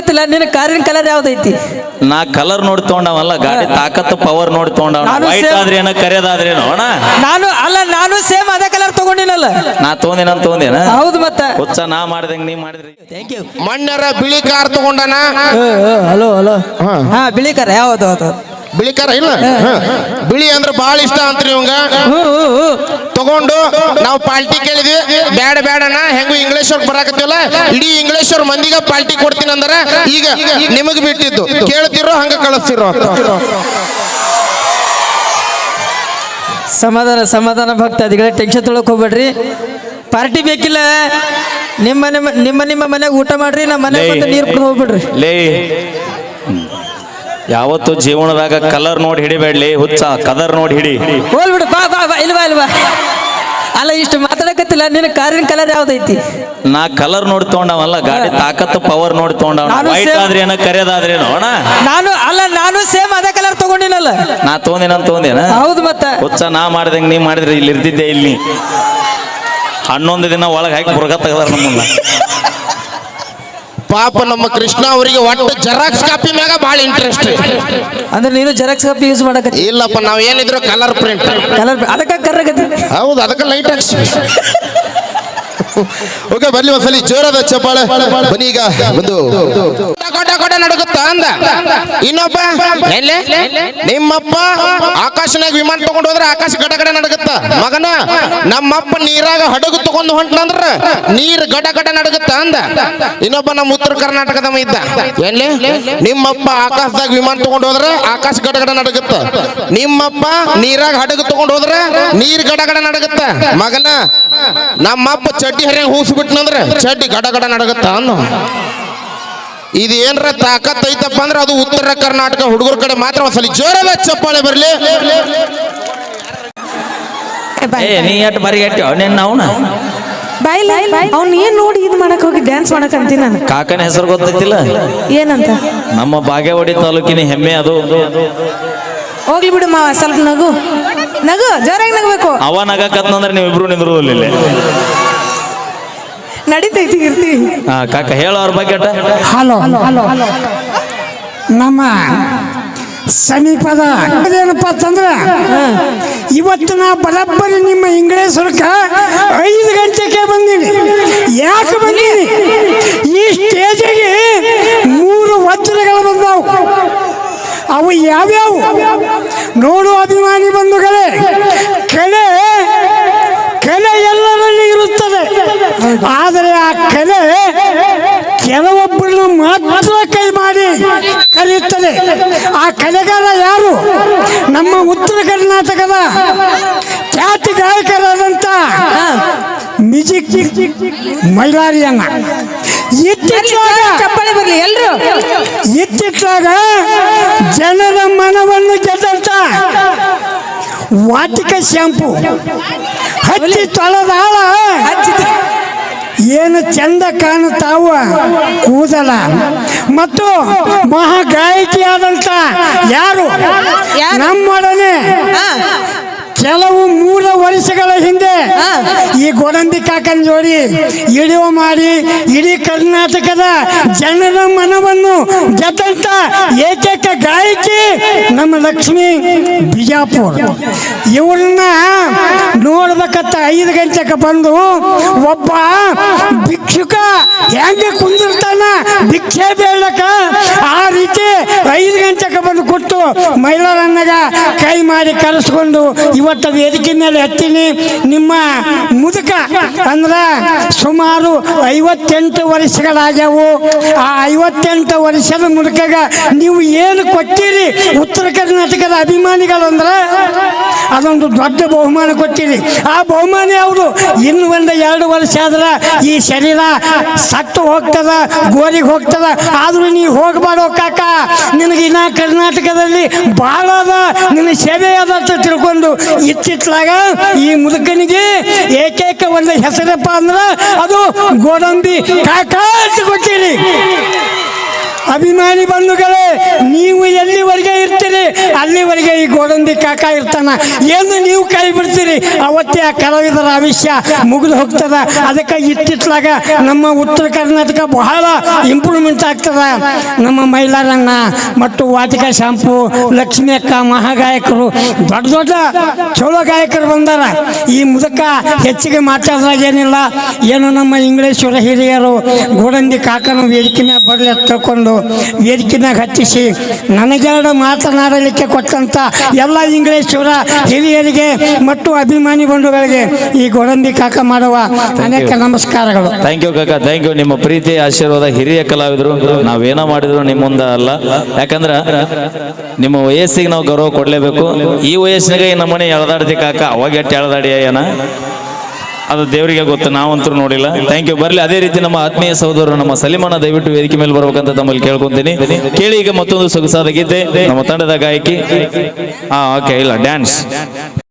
ಮಾತಾಡಕತ್ತಿಲ್ಲ ನಿನ್ನ ಕಾರಿನ ಕಲರ್ ಯಾವ್ದೈತಿ? ನಾ ಕಲರ್ ನೋಡಿ ತಗೊಂಡವಲ್ಲ, ಗಾಡಿ ತಾಕತ್ತು ಪವರ್ ನೋಡಿ ತಗೊಂಡವ. ವೈಟ್ ಆದ್ರೇನ ಕರೆಯದಾದ್ರೇನು ಅಣ್ಣ? ನಾನು ಸೇಮ್ ಅದೇ ಕಲರ್ ತಗೊಂಡಿನಲ್ಲ. ನಾ ತಗೊಂಡಿನ ತಗೊಂಡೇನ? ಹೌದು ಮತ್ತೆ ಹುಚ್ಚ ನಾ ಮಾಡ್ದಂಗ ನೀ ಮಾಡಿದ್ರಿ. Thank you. ಮಣ್ಣರ ಬಿಳಿ ಕಾರ್ ತಗೊಂಡನ. ಹಲೋ ಹಾ ಬಿಳಿ ಕಾರ್ ಯಾವ್ದು? ಬಿಳಿ ಕಾರ್ ಇಲ್ಲ, ಬಿಳಿ ಅಂದ್ರೆ ಬಾಳ ಇಷ್ಟ ಅಂತ್ರಿ ಇವಂಗ. ತಗೊಂಡು ನಾವು ಪಾಲ್ಟಿ ಕೇಳಿದ್ವಿ, ಬ್ಯಾಡ ಬ್ಯಾಡನ ಹೆಂಗು ಇಂಗ್ಲೇಶ್ವರ್ ಬರಾಕತ್ತೀವಲ್ಲ, ಇಡೀ ಇಂಗ್ಲೇಶ್ವರ್ ಮಂದಿಗ ಪಾಲ್ಟಿ ಕೊಡ್ತೀನಿ ಅಂದ್ರ ಈಗ ನಿಮಗ್ ಬಿಟ್ಟಿದ್ದು, ಕೇಳ್ತಿರೋ ಹಂಗ ಕಳಿಸ್ತಿರೋ. ಸಮಾಧಾನ ಭಕ್ತಾದಿಗಳೇ, ಟೆನ್ಷನ್ ತೊಳಕ್ ಹೋಗ್ಬೇಡ್ರಿ. ಪಾರ್ಟಿ ಬೇಕಿಲ್ಲ, ನಿಮ್ಮ ಮನೆಗೆ ಊಟ ಮಾಡ್ರಿ, ನಮ್ಮ ಮನೆಗೆ ನೀರು ಕುಡಿದು ಹೋಗ್ಬಿಡ್ರಿ. ಲೇ ಯಾವತ್ತು ಜೀವನದಾಗ ಕಲರ್ ನೋಡಿ ಹಿಡಿಬೇಡ್ಲಿ ಹುಚ್ಚ, ಕಲರ್ ನೋಡಿ ಹಿಡಿ. ಹೋಲ್ಬಿಡು ಬಾ ಬಾ ಬಾ ಇಲ್ವಾ ಅಲ್ಲ, ಇಷ್ಟು ಮಾತಾಡಕತ್ತಿಲ್ಲ ನಿನ್ನ ಕಾರಿನ ಕಲರ್ ಯಾವ್ದೈತಿ? ನಾ ಕಲರ್ ನೋಡಿ ತಗೊಂಡವಲ್ಲ, ಗಾಡಿ ತಾಕತ್ತು ಪವರ್ ನೋಡಿ ತಗೊಂಡವ. ವೈಟ್ ಆದ್ರೇನ ಕರೆಯದಾದ್ರೇನು ಅಣ್ಣ? ನಾನು ಸೇಮ್ ಅದೇ ಕಲರ್ ತಗೊಂಡಿನಲ್ಲ. ನಾ ತಗೊಂಡೇನ? ಹೌದು ಮತ್ತೆ ಹುಚ್ಚ ನಾ ಮಾಡ್ದಂಗ ನೀ ಮಾಡಿದ್ರಿ ಇಲ್ಲಿ ಇರ್ತಿದ್ದೆ. ಇಲ್ಲಿ 11 ದಿನ ಒಳಗೆ ಹಾಕಿ ಬುರ್ಗ ತೆಗದಾರ ನಮ್ಮನ್ನ. ಪಾಪ ನಮ್ಮ ಕೃಷ್ಣ ಅವರಿಗೆ ಒಟ್ಟು ಜೆರಾಕ್ಸ್ ಕಾಪಿ ಮ್ಯಾಗ ಬಹಳ ಇಂಟ್ರೆಸ್ಟ್. ಅಂದ್ರೆ ನೀನು ಜೆರಾಕ್ಸ್ ಕಾಪಿ ಯೂಸ್ ಮಾಡಕತ್ತಿ? ಇಲ್ಲಪ್ಪ, ನಾವ್ ಏನಿದ್ರು ಕಲರ್ ಪ್ರಿಂಟ್. ಅದಕ್ಕೆ ಕರ್ರಗತ್ತಿ. ಹೌದು, ಅದಕ್ಕೆ ಲೈಟ್ ಹಾಕ್ಸಿ. ಓಕೆ, ಬರ್ಲಿ ಒಂದ್ಸಲಿ ಜೋರಾದ ಚಪ್ಪಾಳೆ. ಬನ್ನಿ ಈಗ ಒಂದು ಕೊಡ ನಡುಗುತ್ತ ಅಂದ. ಇನ್ನೊಬ್ಬ ಎಲ್ಲೇ ನಿಮ್ಮಪ್ಪ ಆಕಾಶನಾಗ ವಿಮಾನ ತಗೊಂಡು ಹೋದ್ರೆ ಆಕಾಶ ಗಡ ನಡುಗುತ್ತ. ಮಗನ ನಮ್ಮಪ್ಪ ನೀರಾಗ ಹಡಗು ತಗೊಂಡು ಹೊಂಟನಂದ್ರ ನೀರ್ ಗಡ ನಡುಗುತ್ತ ಅಂದ. ಇನ್ನೊಬ್ಬ ನಮ್ಮ ಉತ್ತರ ಕರ್ನಾಟಕದ ಇದ್ದ. ಎಲ್ಲೇ ನಿಮ್ಮಪ್ಪ ಆಕಾಶದಾಗ ವಿಮಾನ ತಗೊಂಡು ಹೋದ್ರೆ ಆಕಾಶ ಗಡ ನಡುಗುತ್ತ. ನಿಮ್ಮಪ್ಪ ನೀರಾಗ ಹಡಗು ತಗೊಂಡು ಹೋದ್ರೆ ನೀರ್ ಗಡ ನಡುಗುತ್ತ. ಮಗನ ನಮ್ಮಪ್ಪ ಚಡ್ಡಿ ಹರಿಯಂಗ್ ಹೂಸ್ಬಿಟ್ನಂದ್ರ ಚಡ್ಡಿ ಗಡ ನಡುಗುತ್ತ ಅನ್ನೋ. ಇದು ಏನ್ರ ತಾಕತ್ ಐತಪ್ಪ ಅಂದ್ರೆ ಅದು ಉತ್ತರ ಕರ್ನಾಟಕ ಹುಡುಗರ ಕಡೆ ಮಾತ್ರ. ಒಂದ್ಸಲಿ ಜೋರಾದ ಚಪ್ಪಾಳೆ ಬರ್ಲಿ. ನೀ ಎಟ್ ಬರಿ ಎಟ್ಟಿ ಅವನ ಅವ್ನ ಏನ್ ನೋಡಿ ಇದು ಮಾಡಕ್ ಹೋಗಿ ಡ್ಯಾನ್ಸ್ ಮಾಡಕ್ ಅಂತೀನಿ ನಾನು. ಕಾಕನ ಹೆಸರು ಗೊತ್ತೈತಿಲ್ಲ? ಏನಂತ? ನಮ್ಮ ಬಾಗೇವಾಡಿ ತಾಲೂಕಿನ ಹೆಮ್ಮೆ ಅದು. ಹೋಗ್ಲಿ ಬಿಡು ಮಾವ, ಸ್ವಲ್ಪ ನಗು ಜೋರಾಗಿ ನಗಬೇಕು. ಅವ ನಗಕತ್ನಂದ್ರೆ ನೀವಿಬ್ರು ನಿಂದ್ರುದಿಲ್ಲ. ನಡೀತೈತಿ ಇರ್ತೀವಿ. ಕಾಕ ಹೇಳೋ ಅವ್ರ ಬಗ್ಗೆ. ಹಲೋ, ನಮ್ಮ ಸಮೀಪದ ಏನಪ್ಪ ಅಂತಂದ್ರೆ ಇವತ್ತು ನಾ ಬರಬ್ಬರಿ ನಿಮ್ಮ ಇಂಗ್ಲೇಶ್ವರಕ್ಕ 5 ಗಂಟೆಗೆ ಬಂದೀನಿ. ಯಾಕೆ ಬಂದೀನಿ? ಈ ಸ್ಟೇಜಿಗೆ 3 ವಜ್ರಗಳು ಬಂದವು. ಅವು ಯಾವ್ಯಾವು ನೋಡು ಅಭಿಮಾನಿ ಬಂಧುಗಳೇ. ಕಲೆ ಎಲ್ಲರಲ್ಲಿ ಇರುತ್ತದೆ, ಆದರೆ ಆ ಕಲೆ ಕೆಲವೊಬ್ಬರನ್ನು ಮಾತ್ರ ಕೈ ಮಾಡಿ ಕರೆಯುತ್ತದೆ. ಆ ಕಲೆಗಾರ ಯಾರು? ನಮ್ಮ ಉತ್ತರ ಕರ್ನಾಟಕದ ಖ್ಯಾತಿ ಗಾಯಕರಾದಂಥ ಮ್ಯೂಸಿಕ್ ಮೈಲಾರಿಯನ್ನ. ಚಪ್ಪಾಳೆ ಬರ್ಲಿ ಎಲ್ರು. ಇತ್ತಿತ್ತಲಾಗ ಜನರ ಮನವನ್ನು ಗೆದ್ದಂತ ವಾಟಿಕ ಶಾಂಪು ಹಚ್ಚಿ ತೊಳೆದಾಳ ಏನು ಚಂದ ಕಾಣುತ್ತಾವ ಕೂದಲ. ಮತ್ತು ಮಹಾ ಗಾಯಕಿಯಾದಂತ ಯಾರು ನಮ್ಮೊಡನೆ ಕೆಲವು 3 ವರ್ಷಗಳ ಹಿಂದೆ ಈ ಗೋಡಂಬಿ ಕಾಕನ್ ಜೋಡಿ ವಿಡಿಯೋ ಮಾಡಿ ಇಡೀ ಕರ್ನಾಟಕದ ಜನರ ಮನವನ್ನು ಗೆದ್ದಂತ ಏಕೈಕ ಗಾಯಕಿ ನಮ್ಮ ಲಕ್ಷ್ಮೀ ಬಿಜಾಪುರ. ಇವ್ರನ್ನ ನೋಡ್ಬೇಕತ್ತ 5 ಗಂಟೆಗೆ ಬಂದು ಒಬ್ಬ ಭಿಕ್ಷುಕ ಹೆಂಗೆ ಕುಂದಿರ್ತಾನ ಭಿಕ್ಷೆ ಬೇಡಕ ಆ ರೀತಿ 5 ಗಂಟೆಗೆ ಬಂದು ಕೊಟ್ಟು ಮಹಿಳೆಯರನ್ನಾಗ ಕೈ ಮಾಡಿ ಕರೆಸ್ಕೊಂಡು ಇವತ್ತು ವೇದಿಕೆ ಮೇಲೆ ಹತ್ತೀನಿ. ನಿಮ್ಮ ಮುದುಕ ಅಂದ್ರ ಸುಮಾರು 58 ವರ್ಷಗಳಾಗ್ಯಾವು. ಆ 58 ವರ್ಷದ ಮುದುಕಗ ನೀವು ಏನು ಕೊಟ್ಟಿರಿ ಉತ್ತರ ಕರ್ನಾಟಕದ ಅಭಿಮಾನಿಗಳಂದ್ರೆ ಅದೊಂದು ದೊಡ್ಡ ಬಹುಮಾನ ಕೊಟ್ಟಿರಿ. ಆ ಬಹುಮಾನ ಯಾವುದು? ಇನ್ನು 1-2 ವರ್ಷ ಆದ್ರೆ ಈ ಶರೀರ ಸತ್ತು ಹೋಗ್ತದ, ಗೋರಿಗೆ ಹೋಗ್ತದ. ಆದ್ರೂ ನೀವು ಹೋಗಬಾರ್ದು ಕಾಕ, ನಿನಗೆ ಇನ್ನ ಕರ್ನಾಟಕದಲ್ಲಿ ಬಹಳ ನಿನ್ನ ಸೇವೆ ಅದ ಅಂತ ತಿಳ್ಕೊಂಡು ಇತ್ತಿತ್ತಲಾಗ ಈ ಮುದುಕನಿಗೆ ಏಕೈಕ ಒಂದು ಹೆಸರಪ್ಪ ಅಂದ್ರೆ ಅದು ಗೋಡಂಬಿ ಕಾಕ ಅಂತ ಕೊಟ್ಟಿರಿ. ಅಭಿಮಾನಿ ಬಂಧುಗಳೇ, ನೀವು ಎಲ್ಲಿವರೆಗೆ ಇರ್ತೀರಿ ಅಲ್ಲಿವರೆಗೆ ಈ ಗೋಡಂಬಿ ಕಾಕ ಇರ್ತಾನ. ಏನು ನೀವು ಕೈ ಬಿಡ್ತೀರಿ ಅವತ್ತೇ ಆ ಕಲಾವಿದರ ಆವಿಷ್ಯ ಮುಗಿದು ಹೋಗ್ತದ. ಅದಕ್ಕೆ ಇತ್ತಿತ್ಲಾಗ ನಮ್ಮ ಉತ್ತರ ಕರ್ನಾಟಕ ಬಹಳ ಇಂಪ್ರೂವ್ಮೆಂಟ್ ಆಗ್ತದ. ನಮ್ಮ ಮೈಲಾರಣ್ಣ ಮತ್ತು ವಾಟಿಕ ಶಾಂಪು, ಲಕ್ಷ್ಮಿ ಅಕ್ಕ ಮಹಾಗಾಯಕರು, ದೊಡ್ಡ ದೊಡ್ಡ ಚಲೋ ಗಾಯಕರು ಬಂದಾರ. ಈ ಮುದಕ ಹೆಚ್ಚಿಗೆ ಮಾತಾಡ್ದಾಗ ಏನಿಲ್ಲ, ಏನು ನಮ್ಮ ಇಂಗ್ಲೇಶ್ವರ ಹಿರಿಯರು ಗೋಡಂಬಿ ಕಾಕನು ವೇದಿಕೆ ಮ್ಯಾಗ ಬರಲಿ ಅಂತ ತಿಳ್ಕೊಂಡು ವೇದಿಕೆ ಮ್ಯಾಗ ಹತ್ತಿಸಿ ನನಗೆರಡು ಮಾತನಾಡಲಿಕ್ಕೆ ಕೊಟ್ಟಂತ ಎಲ್ಲ ಇಂಗ್ಲೇಶ್ವರ ಹಿರಿಯರಿಗೆ ಮತ್ತು ಅಭಿಮಾನಿ ಬಂಧುಗಳಿಗೆ ಈ ಗೋಡಂಬಿ ಕಾಕ ಮಾಡುವ ಅನೇಕ ನಮಸ್ಕಾರಗಳು. ಥ್ಯಾಂಕ್ ಯು ಕಾಕ, ಥ್ಯಾಂಕ್ ಯು. ನಿಮ್ಮ ಪ್ರೀತಿ ಆಶೀರ್ವಾದ. ಹಿರಿಯ ಕಲಾವಿದರು, ನಾವೇನೋ ಮಾಡಿದ್ರು ನಿಮ್ಮ ಮುಂದೆ ಅಲ್ಲ. ಯಾಕಂದ್ರೆ ನಿಮ್ಮ ವಯಸ್ಸಿಗೆ ನಾವು ಗೌರವ ಕೊಡಲೇಬೇಕು. ಈ ವಯಸ್ಸಿನಾಗ ಈ ನಮ್ಮನೆ ಎಳ್ದಾಡ್ತಿ ಕಾಕ, ಅವಾಗ ಎಷ್ಟು ಎಳ್ದಾಡಿ ಏನ ಅದು ದೇವರಿಗೆ ಗೊತ್ತು, ನಾವಂತೂ ನೋಡಿಲ್ಲ. Thank you. ಬರಲಿ ಅದೇ ರೀತಿ ನಮ್ಮ ಆತ್ಮೀಯ ಸಹೋದರರು ನಮ್ಮ ಸಲಿಮಾನ ದಯವಿಟ್ಟು ವೇದಿಕೆ ಮೇಲೆ ಬರ್ಬೇಕಂತ ತಮ್ಮಲ್ಲಿ ಕೇಳ್ಕೊಂತೀನಿ. ಕೇಳಿ ಈಗ ಮತ್ತೊಂದು ಸೊಗಸಾದ ಗೀತೆ ನಮ್ಮ ತಂಡದ ಗಾಯಕಿ. ಓಕೆ, ಇಲ್ಲ ಡ್ಯಾನ್ಸ್